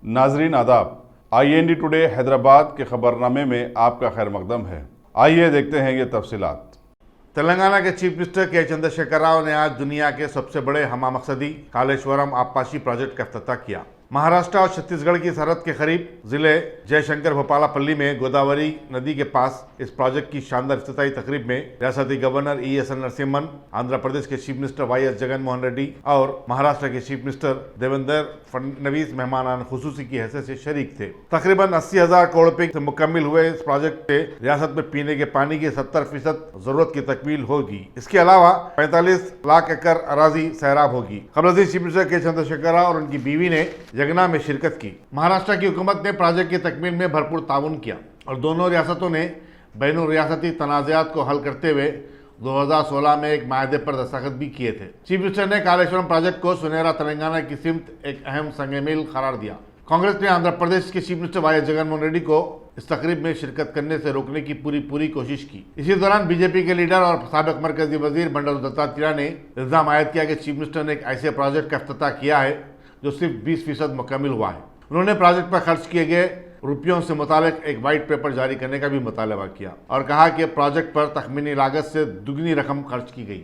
नाजरीन आदाब, IND today Hyderabad के खबरनामे में आपका खैर मकदम है। आइए देखते हैं ये तफसीलात। तेलंगाना के चीफ मिनिस्टर के चंद्रशेखर राव ने आज दुनिया के सबसे बड़े हमा मकसदी कालेश्वरम आबपाशी प्रोजेक्ट का इफ्तिताह किया। महाराष्ट्र और छत्तीसगढ़ की सरहद के करीब जिले जयशंकर भोपालापल्ली में गोदावरी नदी के पास इस प्रोजेक्ट की शानदार इफ्तिताही तकरीब में रियासती गवर्नर ESL नरसिम्हन, आंध्र प्रदेश के chief minister YS Jaganmohan Reddy और महाराष्ट्र के चीफ मिनिस्टर देवेंद्र फडणवीस मेहमान खुसूसी की हैसियत से शरीक थे। तकरीबन 80,000 करोड़ रुपए से मुकम्मिल हुए इस प्रोजेक्ट से रियासत में पीने के पानी की 70% जरूरत की तकमील होगी। इसके अलावा 45 लाख एकड़ अराजी सैराब होगी। कबल चीफ मिनिस्टर के चंद्रशेखर राव और उनकी बीवी ने यगना में शिरकत की। महाराष्ट्र की हुकूमत ने प्रोजेक्ट की तकमील में भरपूर ताउन किया और दोनों रियासतों ने बैनुल रियासती तनाज़ात को हल करते हुए 2016 में एक माहदे पर दस्तखत भी किए थे। चीफ मिनिस्टर ने कालेश्वरम प्रोजेक्ट को सुनहरा तेलंगाना की सिमत एक अहम संग-ए-मील करार दिया। कांग्रेस ने आंध्र प्रदेश के chief minister YS Jaganmohan Reddy को इस तकरीब में शिरकत करने से रोकने की पूरी कोशिश की। इसी दौरान बीजेपी के लीडर और साबिक मरकजी वजीर बंडारू दत्तात्रेय ने इल्जाम आयद किया कि चीफ मिनिस्टर ने एक ऐसे प्रोजेक्ट का इफ्तिताह किया है जो सिर्फ 20% मुकम्मिल हुआ है। उन्होंने प्रोजेक्ट पर खर्च किए गए रुपयों से मुतालिक एक वाइट पेपर जारी करने का भी मुतालबा किया और कहा कि प्रोजेक्ट पर तखमीनी लागत से दुगनी रकम खर्च की गई।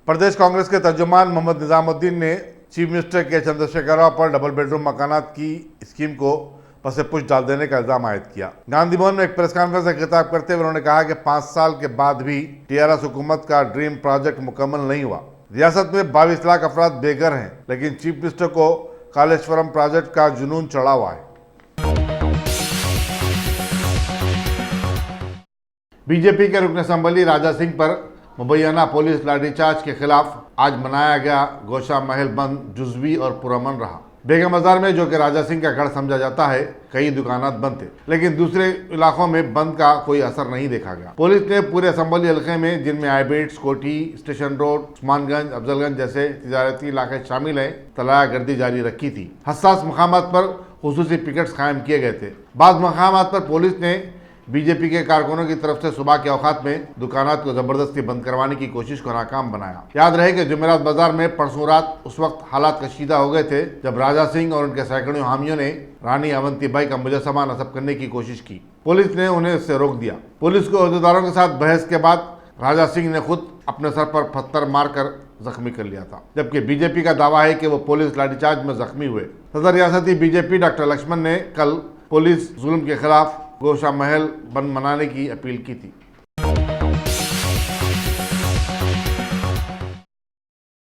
प्रदेश कांग्रेस के तर्जुमान मोहम्मद निजामुद्दीन ने चीफ मिनिस्टर के चंद्रशेखर राव पर डबल बेडरूम मकानात की स्कीम को पसे पुश डाल देने का इल्जाम आयद किया। गांधी भवन में एक प्रेस कॉन्फ्रेंस में खिताब करते हुए उन्होंने कहा कि 5 साल के बाद भी TRS हुकूमत का ड्रीम प्रोजेक्ट मुकम्मल नहीं हुआ। रियासत में 22 लाख अफराद बेघर हैं, लेकिन चीफ मिनिस्टर को कालेश्वरम प्रोजेक्ट का जुनून चढ़ा हुआ है। बीजेपी के रुकन असम्बली राजा सिंह पर मुबैना पुलिस लाठीचार्ज के खिलाफ आज मनाया गया गोशा महल बंद जुज़वी और पुरअमन रहा। बेगम बाजार में, जो कि राजा सिंह का गढ़ समझा जाता है, कई दुकानात बंद थे, लेकिन दूसरे इलाकों में बंद का कोई असर नहीं देखा गया। पुलिस ने पूरे असम्बली हल्के में, जिनमें आईबीट्स, कोठी, स्टेशन रोड, उस्मानगंज, अफजलगंज जैसे तिजारती इलाके शामिल हैं, तलाया गर्दी जारी रखी थी। हसास मकामात पर खुसूसी पिकेट्स कायम किए गए थे। बाद मकामात पर पुलिस ने बीजेपी के कारकुनों की तरफ से सुबह के औकात में दुकानात को जबरदस्ती बंद करवाने की कोशिश को नाकाम बनाया। याद रहे कि जुमेरात बाजार में परसों रात उस वक्त हालात कशीदा हो गए थे जब राजा सिंह और उनके सैकड़ों हामियों ने रानी अवंतीबाई का मुजस्समा नस्ब करने की कोशिश की। पुलिस ने उन्हें इससे रोक दिया। पुलिस को अहदेदारों के साथ बहस के बाद राजा सिंह ने खुद अपने सर पर पत्थर मारकर जख्मी कर लिया था, जबकि बीजेपी का दावा है कि वो पुलिस लाठीचार्ज में जख्मी हुए। सदर रियासती बीजेपी डॉक्टर लक्ष्मण ने कल पुलिस जुल्म के खिलाफ गोशा महल बंद मनाने की अपील की थी।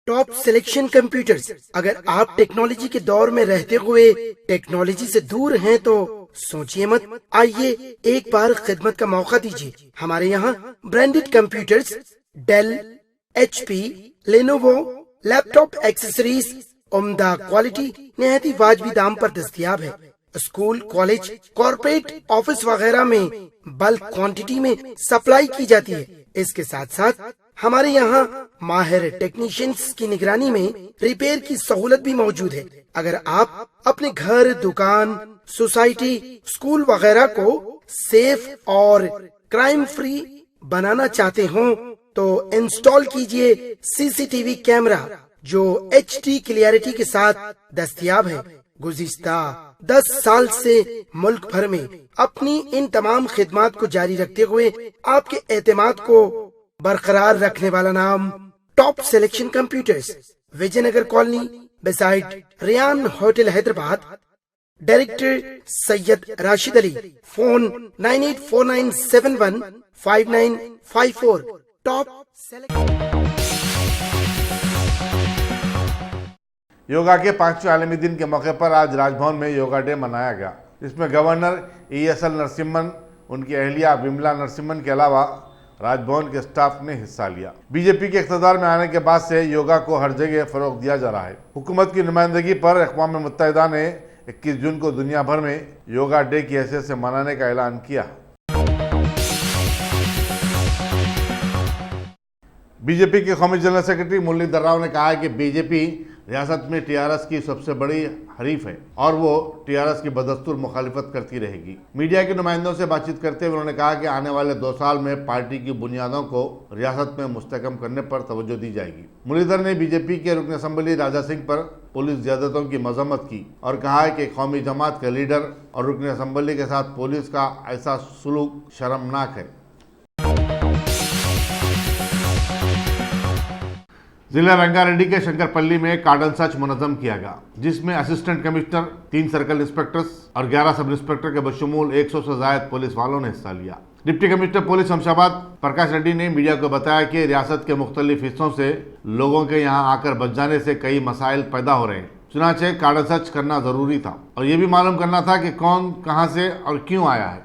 Top selection computers. अगर आप टेक्नोलॉजी के दौर में रहते हुए टेक्नोलॉजी से दूर हैं तो सोचिए मत, आइए एक बार खिदमत का मौका दीजिए। हमारे यहाँ branded computers Dell, HP, Lenovo, laptop accessories उम्दा क्वालिटी निहायती वाजबी दाम पर दस्तयाब है। स्कूल, कॉलेज, कॉर्पोरेट, ऑफिस वगैरह में बल्क क्वांटिटी में सप्लाई की जाती है। इसके साथ साथ हमारे यहाँ माहिर टेक्नीशियंस की निगरानी में रिपेयर की सहूलत भी मौजूद है। अगर आप अपने घर, दुकान, सोसाइटी, स्कूल वगैरह को सेफ और क्राइम फ्री बनाना चाहते हो तो इंस्टॉल कीजिए CCTV कैमरा जो HD क्लियरिटी के साथ दस्तयाब है। गुज़िश्ता 10 साल से मुल्क भर में अपनी इन तमाम खिदमात को जारी रखते हुए आपके एतमाद को बरकरार रखने वाला नाम top selection computers, Vijayanagar colony beside Riyan hotel Hyderabad. Director Syed Rashid Ali. Phone 9849715954। Top yoga के 5वें आलमी दिन के मौके पर आज राजभवन में योगा डे मनाया गया। इसमें गवर्नर ESL नरसिम्हन, उनकी अहलिया विमला नरसिम्हन के अलावा राजभवन के स्टाफ ने हिस्सा लिया। बीजेपी के इक़्तिदार में आने के बाद से योगा को हर जगह फरोग दिया जा रहा है। हुकूमत की नुमाइंदगी पर अक़वाम मुत्तहिदा ने 21 जून को दुनिया भर में योगा डे की हैसियत से मनाने का ऐलान किया। बीजेपी के कौमी जनरल सेक्रेटरी मुरलीधर राव ने कहा है कि बीजेपी रियासत में टीआरएस की सबसे बड़ी हरीफ है और वो टीआरएस की बदस्तूर मुखालिफत करती रहेगी। मीडिया के नुमाइंदों से बातचीत करते हुए उन्होंने कहा कि आने वाले 2 साल में पार्टी की बुनियादों को रियासत में मुस्तहकम करने पर तवज्जो दी जाएगी। मुरलीधर ने बीजेपी के रुकन असम्बली राजा सिंह पर पुलिस ज्यादतियों की मजम्मत की और कहा है कि कौमी जमात के लीडर और रुकन असम्बली के साथ पुलिस का ऐसा सुलूक शर्मनाक है। जिला रंगारेड्डी के शंकरपल्ली में कार्डन सर्च मुनज़्ज़म किया गया, जिसमें असिस्टेंट कमिश्नर, 3 सर्कल इंस्पेक्टर्स और 11 सब इंस्पेक्टर के बशमूल 100 से ज्यादा पुलिस वालों ने हिस्सा लिया। डिप्टी कमिश्नर पुलिस शमशाबाद प्रकाश रेड्डी ने मीडिया को बताया कि रियासत के मुख्तलिफ हिस्सों से लोगों के यहाँ आकर बच जाने से कई मसाइल पैदा हो रहे हैं। चुनाचे कार्डन सर्च करना जरूरी था और ये भी मालूम करना था कि कौन कहाँ से और क्यों आया है।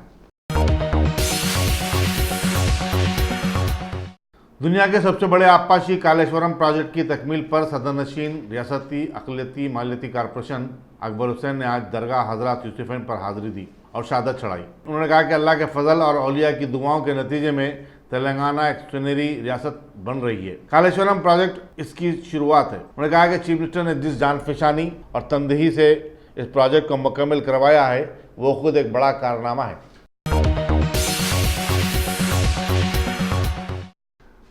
दुनिया के सबसे बड़े आबपाशी कालेश्वरम प्रोजेक्ट की तकमील पर सदरनशीन रियासती अक़लियती मालियती कॉरपोरेशन अकबर हुसैन ने आज दरगाह हजरत यूसुफैन पर हाजिरी दी और शहादत चढ़ाई। उन्होंने कहा कि अल्लाह के फजल और औलिया की दुआओं के नतीजे में तेलंगाना एक सुनहरी रियासत बन रही है। कालेश्वरम प्रोजेक्ट इसकी शुरुआत है। उन्होंने कहा कि चीफ मिनिस्टर ने जिस जानफशानी और तंदही से इस प्रोजेक्ट को मुकम्मल करवाया है वो खुद एक बड़ा कारनामा है।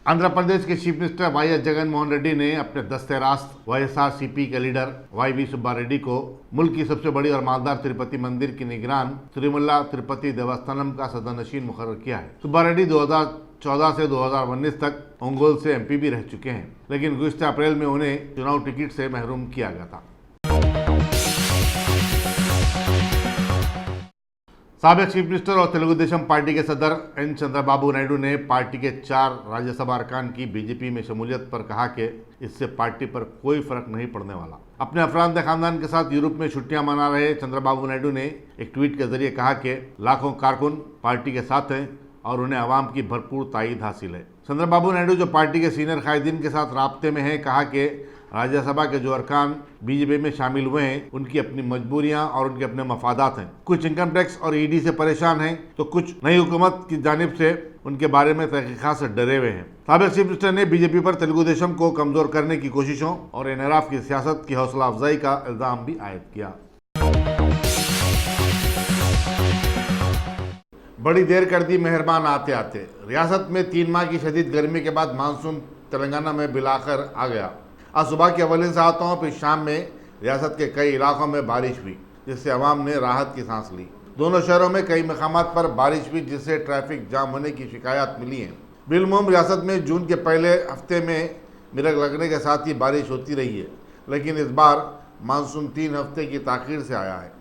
आंध्र प्रदेश के chief minister YS Jagan Mohan Reddy ने अपने दस्ते रास्त वाईएसआरसीपी के लीडर वाईवी सुब्बा रेड्डी को मुल्क की सबसे बड़ी और मालदार तिरुपति मंदिर की निगरान तिरुमला तिरुपति देवस्थानम का सदरनशीन मुकर्रर किया है। सुब्बा रेड्डी 2014 से 2019 तक ओंगोल से एमपी भी रह चुके हैं, लेकिन गुज़िश्ता अप्रैल में उन्हें चुनाव टिकट से महरूम किया गया था। साबिक चीफ मिनिस्टर और तेलुगु देशम पार्टी के सदर एन चंद्रबाबू नायडू ने पार्टी के 4 राज्यसभा अरकान की बीजेपी में शमूलियत पर कहा कि इससे पार्टी पर कोई फर्क नहीं पड़ने वाला। अपने अफराद खानदान के साथ यूरोप में छुट्टियां मना रहे चंद्रबाबू नायडू ने एक ट्वीट के जरिए कहा कि लाखों कारकुन पार्टी के साथ हैं और उन्हें आवाम की भरपूर तायीद हासिल है। चंद्रबाबू नायडू जो पार्टी के सीनियर कायदीन के साथ राब्ते में हैं, कहा कि राज्यसभा के जो अरकान बीजेपी में शामिल हुए हैं उनकी अपनी मजबूरियां और उनके अपने मफादात हैं। कुछ इनकम टैक्स और ईडी से परेशान हैं तो कुछ नई हुकूमत की जानिब से उनके बारे में तहकीकात से डरे हुए हैं। साबिक चीफ मिनिस्टर ने बीजेपी पर तेलुगु देशम को कमजोर करने की कोशिशों और इनहराफ की सियासत की हौसला अफजाई का इल्जाम भी आयद किया। बड़ी देर कर दी मेहरबान आते आते। रियासत में 3 माह की शदीद गर्मी के बाद मानसून तेलंगाना में बिलाकर आ गया। आज सुबह के अवलिन सातों फिर शाम में रियासत के कई इलाकों में बारिश हुई, जिससे अवाम ने राहत की सांस ली। दोनों शहरों में कई मकामात पर बारिश हुई, जिससे ट्रैफिक जाम होने की शिकायत मिली है। बिलमुम रियासत में जून के पहले हफ्ते में मिरग लगने के साथ ही बारिश होती रही है, लेकिन इस बार मानसून 3 हफ्ते की ताखीर से आया है।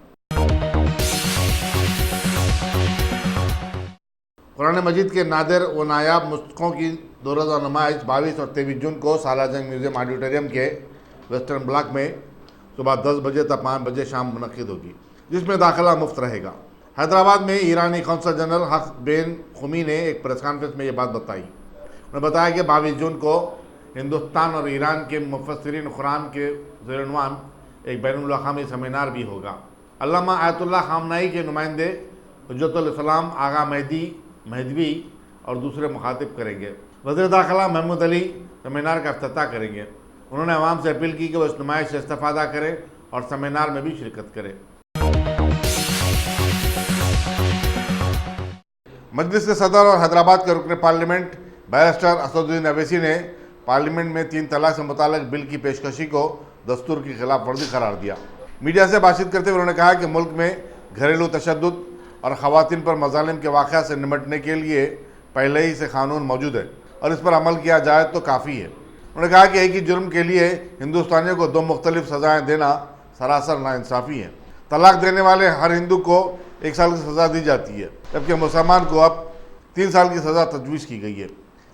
कुरान मजीद के नादिर व नायाब नुस्खों की 2 रोज़ा नुमाइश 22 और 23 जून को सालाजंग म्यूजियम ऑडिटोरियम के वेस्टर्न ब्लॉक में सुबह 10 बजे तक 5 बजे शाम मुनक्किद होगी, जिसमें दाखिला मुफ्त रहेगा। हैदराबाद में ईरानी कौंसल जनरल हक बिन खुमी ने एक प्रेस कॉन्फ्रेंस में ये बात बताई। उन्होंने बताया कि 22 जून को हिंदुस्तान और ईरान के मुफस्सिरीन कुरान के ज़ेर-ए-उन्वान एक बैनुल-अक़वामी सेमिनार भी होगा। अल्लामा आयतुल्लाह खामनाई के नुमाइंदे हुज्जतुल इस्लाम आगा महदवी और दूसरे मुखातिब करेंगे। वज़ीर दाखिला महमूद अली सेमिनार का इफ्तिताह करेंगे। उन्होंने अवाम से अपील की कि वो इस नुमाइश से इस्तिफादा करें और सेमिनार में भी शिरकत करें। मजलिस के सदर और हैदराबाद के रुकन पार्लियामेंट बैरिस्टर असदुद्दीन अवैसी ने पार्लियामेंट में 3 तलाक से मुताल्लिक़ बिल की पेशकशी को दस्तूर की खिलाफ वर्जी करार दिया। मीडिया से बातचीत करते हुए उन्होंने कहा कि मुल्क में घरेलू तशद्दुद और ख़वातीन पर मज़ालिम के वाक़या से निपटने के लिए पहले ही से कानून मौजूद है और इस पर अमल किया जाए तो काफ़ी है। उन्होंने कहा कि एक ही जुर्म के लिए हिंदुस्तानियों को 2 मुख्तलिफ सज़ाएँ देना सरासर नाइंसाफ़ी है। तलाक देने वाले हर हिंदू को 1 साल की सज़ा दी जाती है, जबकि मुसलमान को अब 3 साल की सज़ा तजवीज़ की गई है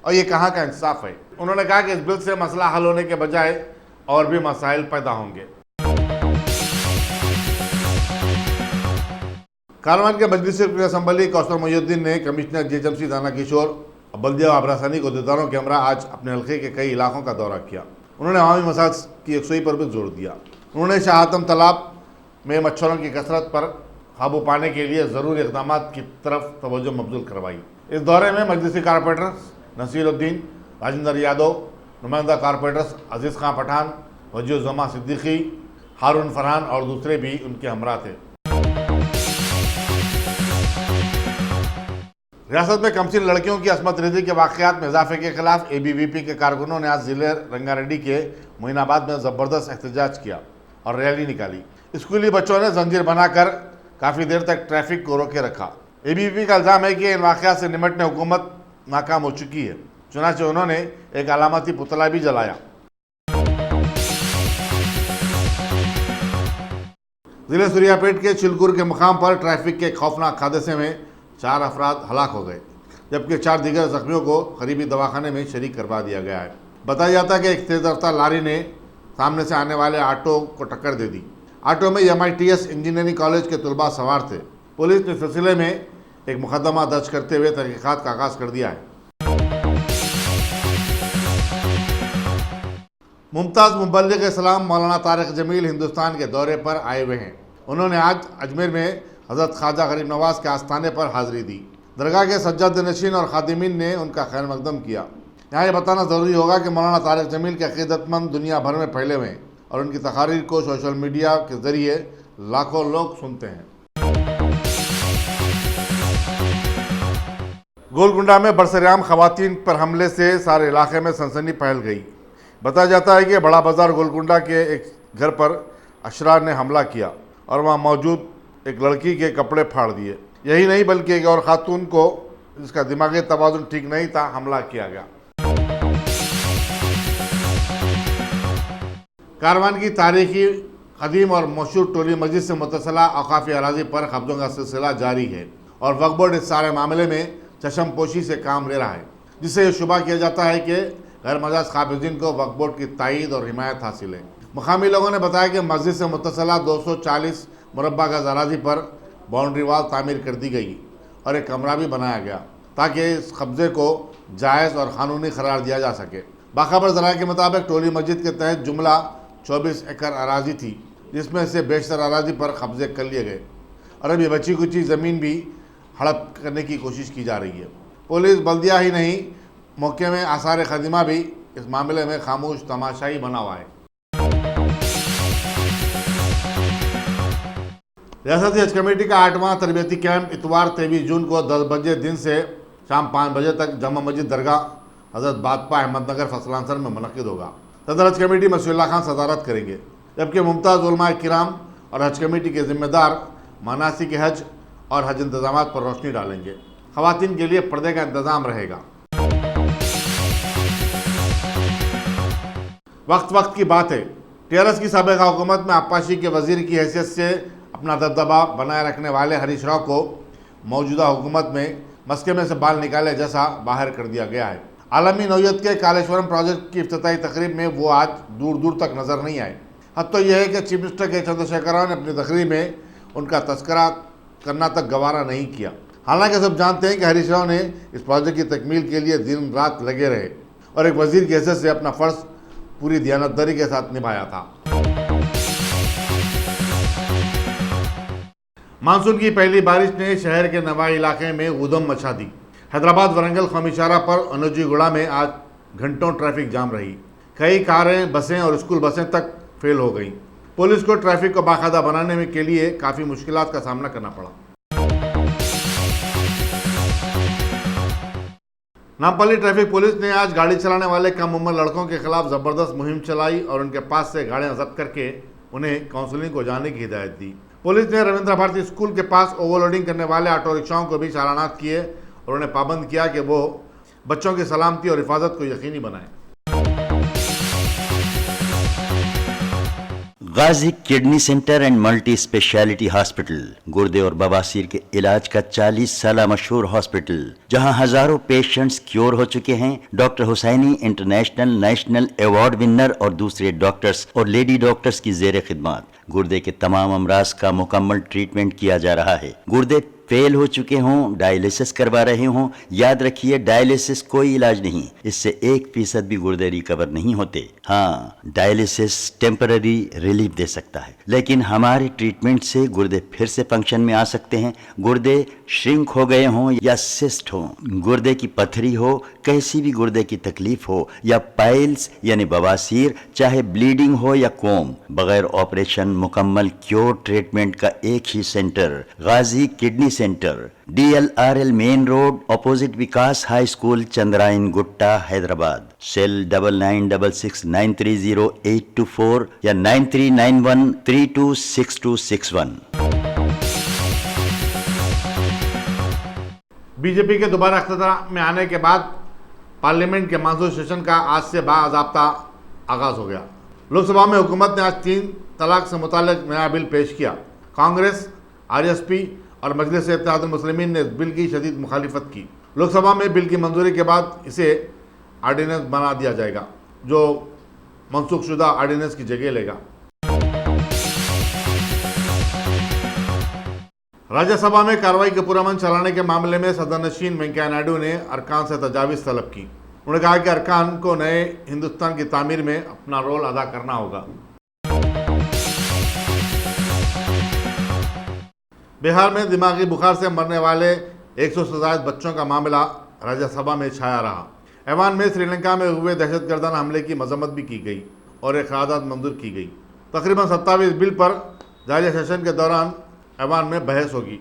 और ये कहाँ का इंसाफ है। उन्होंने कहा कि इस बिल से मसला हल होने के बजाय और भी मसाइल पैदा होंगे। कारवान के मजलिस असम्बली कौसर मोहिउद्दीन ने कमिश्नर जेएचएमसी दाना किशोर और बल्दिया आबरासानी को अहदेदारों के हमरा आज अपने हल्के के कई इलाकों का दौरा किया। उन्होंने अवामी मसाइल की यकसुई पर भी जोर दिया। उन्होंने शाह आतम तालाब में मच्छरों की कसरत पर काबू पाने के लिए ज़रूरी इक़दाम की तरफ तवज्जो मबज़ूल करवाई। इस दौरे में मजलिसी कारपोरेटर्स नसीरुद्दीन, राजेंद्र यादव, नुमाइंदा कारपोरेटर्स अजीज़ खां पठान, वजीउज़्ज़मा सिद्दीकी, हारून फरहान और दूसरे भी उनके हमरा थे। रियासत में कमसिन लड़कियों की असमत रेजी के वाक़यात में इजाफे के खिलाफ ABVP के कारकुनों ने आज जिले रंगारेड्डी के मोइनाबाद में ज़बरदस्त एहतजाज किया और रैली निकाली। स्कूली बच्चों ने जंजीर बनाकर काफ़ी देर तक ट्रैफिक को रोके रखा। ABVP का इल्ज़ाम है कि इन वाक़यात से निपटने हुकूमत नाकाम हो चुकी है, चुनांचे उन्होंने एक अलामती पुतला भी जलाया। जिले सूर्यापेट के चिलकुर के मुकाम पर ट्रैफिक के खौफनाक हादसे में 4 अफराद हलाक हो गए, जबकि 4 दीगर जख्मियों को करीबी दवाखाने में शरीक करवा दिया गया है। बताया जाता है कि एक तेज रफ्तार लारी ने सामने से आने वाले ऑटो को टक्कर दे दी। ऑटो में MITS इंजीनियरिंग कॉलेज के तलबा सवार थे। पुलिस ने सिलसिले में एक मुकदमा दर्ज करते हुए तहकीकात का आगाज कर दिया है। मुमताज़ मुबल्लिग इस्लाम मौलाना तारिक जमील हिंदुस्तान के दौरे पर आए हुए हैं। उन्होंने आज अजमेर में हज़रत ख्वाजा गरीब नवाज के आस्थाने पर हाज़िरी दी। दरगाह के सज्जाद नशीन और खादिमीन ने उनका खैर मकदम किया। यहाँ ये बताना ज़रूरी होगा कि मौलाना तारिक जमील के अक़ीदतमंद दुनिया भर में फैले हुए हैं और उनकी तकारीर को सोशल मीडिया के ज़रिए लाखों लोग सुनते हैं। गोलकुंडा में बरसराम खवातीन पर हमले से सारे इलाके में सनसनी फैल गई। बताया जाता है कि बड़ा बाज़ार गोलकुंडा के एक घर पर अशरार ने हमला किया और वहां मौजूद एक लड़की के कपड़े फाड़ दिए। यही नहीं बल्कि एक और खातून को, जिसका दिमागी तवाज़ुन ठीक नहीं था, हमला किया गया। कारवान की तारीखी कदीम और मशहूर टोली मस्जिद से मुतसला औकाफी अराजी पर कब्जों का सिलसिला जारी है और वक्फ बोर्ड इस सारे मामले में चशमपोशी से काम ले रहा है, जिससे यह शुबा किया जाता है कि गैर मजाज काबिज़ीन को वक्फ बोर्ड की तायीद और हिमायत हासिल है। मुकामी लोगों ने बताया कि मस्जिद से मुतसला 240 मुरब्बा गज अराजी पर बाउंड्री वाल तामीर कर दी गई और एक कमरा भी बनाया गया ताकि इस कब्जे को जायज़ और क़ानूनी करार दिया जा सके। बाखबर ज़राए के मुताबिक टोली मस्जिद के तहत जुमला 24 एकड़ अराजी थी, जिसमें से बेशतर अराजी पर कब्जे कर लिए गए और अभी बची कुची ज़मीन भी हड़प करने की कोशिश की जा रही है। पुलिस, बल्दिया ही नहीं, मौके में आसार खदीमा भी इस मामले में खामोश तमाशाई बना हुआ है। रियासती हज कमेटी का 8वां तरबियती कैंप इतवार 23 जून को 10 बजे दिन से शाम 5 बजे तक जामा मस्जिद दरगाह हज़रत बादशाह अहमदनगर फसलांसर में मुनक़िद होगा। सदर हज कमेटी मसीहुल्लाह खान सदारत करेंगे, जबकि मुमताज़ उलमा किराम और हज कमेटी के ज़िम्मेदार मनासिक हज और हज इंतज़ामात पर रोशनी डालेंगे। ख़वातीन के लिए पर्दे का इंतज़ाम रहेगा। वक्त की बात है, TRS की साबिक़ा हुकूमत में अब्बासी के वज़ीर की हैसियत से अपना दबदबा बनाए रखने वाले हरीश राव को मौजूदा हुकूमत में मस्के में से बाल निकाले जैसा बाहर कर दिया गया है। आलमी नौयत के कालेश्वरम प्रोजेक्ट की इफ्तिताही तकरीब में वो आज दूर दूर तक नज़र नहीं आए। हद तो यह है कि चीफ मिनिस्टर के चंद्रशेखर राव ने अपनी तकरीब में उनका तस्करा करना तक गवारा नहीं किया। हालांकि सब जानते हैं कि हरीश राव ने इस प्रोजेक्ट की तकमील के लिए दिन रात लगे रहे और एक वज़ीर की हैसियत से अपना फ़र्ज़ पूरी दयानतदारी के साथ निभाया था। मानसून की पहली बारिश ने शहर के नवाई इलाके में ऊधम मचा दी। हैदराबाद वरंगल कौमी शाहरा पर अनुजीगुड़ा में आज घंटों ट्रैफिक जाम रही। कई कारें, बसें और स्कूल बसें तक फेल हो गईं। पुलिस को ट्रैफिक को बाकायदा बनाने में के लिए काफ़ी मुश्किलात का सामना करना पड़ा। नामपल्ली ट्रैफिक पुलिस ने आज गाड़ी चलाने वाले कम उम्र लड़कों के खिलाफ ज़बरदस्त मुहिम चलाई और उनके पास से गाड़ियां जब्त करके उन्हें काउंसलिंग को जाने की हिदायत दी। पुलिस ने रविंद्र भारती स्कूल के पास ओवरलोडिंग करने वाले ऑटो रिक्शाओं को भी चालानात किए और उन्हें पाबंद किया कि वो बच्चों की सलामती और हिफाजत को यकीनी बनाएं। Ghazi kidney centre and multi speciality hospital, गुर्दे और बवासीर के इलाज का 40 साल मशहूर हॉस्पिटल, जहां हजारों पेशेंट्स क्योर हो चुके हैं। Doctor Husaini international national award winner और दूसरे डॉक्टर्स और लेडी डॉक्टर्स की जेर खिदमत। गुर्दे के तमाम अमराज का मुकम्मल ट्रीटमेंट किया जा रहा है। गुर्दे फेल हो चुके हों, डायलिसिस करवा रहे हों, याद रखिए डायलिसिस कोई इलाज नहीं, इससे 1% भी गुर्दे रिकवर नहीं होते। हाँ, डायलिसिस टेम्पररी रिलीफ दे सकता है, लेकिन हमारे ट्रीटमेंट से गुर्दे फिर से फंक्शन में आ सकते हैं। गुर्दे श्रिंक हो गए हों या सिस्ट हो, गुर्दे की पथरी हो, कैसी भी गुर्दे की तकलीफ हो, या पाइल्स यानी बवासीर, चाहे ब्लीडिंग हो या कोम, बगैर ऑपरेशन मुकम्मल क्योर ट्रीटमेंट का एक ही centre, Ghazi kidney centre, DLRL main road, opposite Vikas high school, Chandrayan Gutta, Hyderabad. Cell 9966930824 या 9391326261। बीजेपी के दोबारा इख्तियार में आने के बाद पार्लियामेंट के मानसून सेशन का आज से बाज़ाब्ता आगाज हो गया। लोकसभा में हुकूमत ने आज 3 तलाक से मुताल्लिक नया बिल पेश किया। कांग्रेस, RSP और मजलिस इत्तेहादुल मुस्लिमीन ने इस बिल की शदीद मुखालिफत की। लोकसभा में बिल की मंजूरी के बाद इसे ऑर्डिनेंस बना दिया जाएगा, जो मनसूख शुदा ऑर्डिनेंस की जगह लेगा। राज्यसभा में कार्रवाई के पुरअमन चलाने के मामले में सदनशीन वेंकैया नायडू ने अरकान से तजावीज़ तलब की। उन्होंने कहा कि अरकान को नए हिंदुस्तान की तामीर में अपना रोल अदा करना होगा। बिहार में दिमागी बुखार से मरने वाले 100 से ज्यादा बच्चों का मामला राज्यसभा में छाया रहा। ऐवान में श्रीलंका में हुए दहशतगर्दाना हमले की मजम्मत भी की गई और एक करारदाद मंजूर की गई। तकरीबन 27 बिल पर जारी सेशन के दौरान ऐवान में बहस होगी।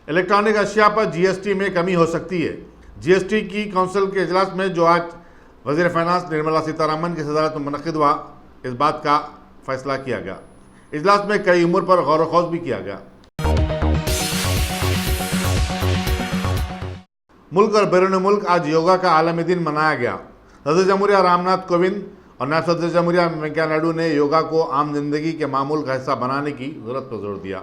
इलेक्ट्रॉनिक अशिया पर GST में कमी हो सकती है। GST की काउंसिल के इजलास में जो आज वजीर फाइनेंस निर्मला सीतारमण की सदारत में मुनक़िद हुआ, इस बात का फैसला किया गया। इजलास में कई उम्र पर गौर व खौज भी किया गया। मुल्क और बैरून मुल्क आज योगा का आलमी दिन मनाया गया। सदर जमहूरिया रामनाथ कोविंद और नायब सदर जमहूरिया वेंकैया नायडू ने योगा को आम जिंदगी के मामूल का हिस्सा बनाने की जरूरत पर जोर दिया।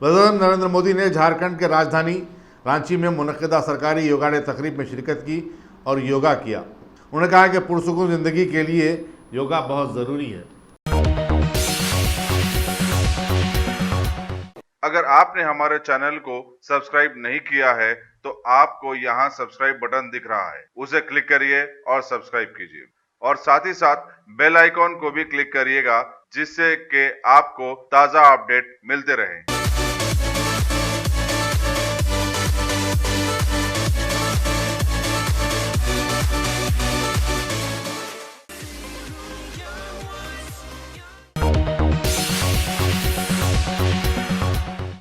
वज़ीर नरेंद्र मोदी ने झारखंड के राजधानी रांची में मुनक़िदा सरकारी योगा डे तकरीब में शिरकत की और योगा किया। उन्होंने कहा कि पुरसुकून जिंदगी के लिए योगा बहुत ज़रूरी है। अगर आपने हमारे चैनल को सब्सक्राइब नहीं किया है तो आपको यहाँ सब्सक्राइब बटन दिख रहा है, उसे क्लिक करिए और सब्सक्राइब कीजिए और साथ ही साथ बेल आइकॉन को भी क्लिक करिएगा, जिससे कि आपको ताज़ा अपडेट मिलते रहें।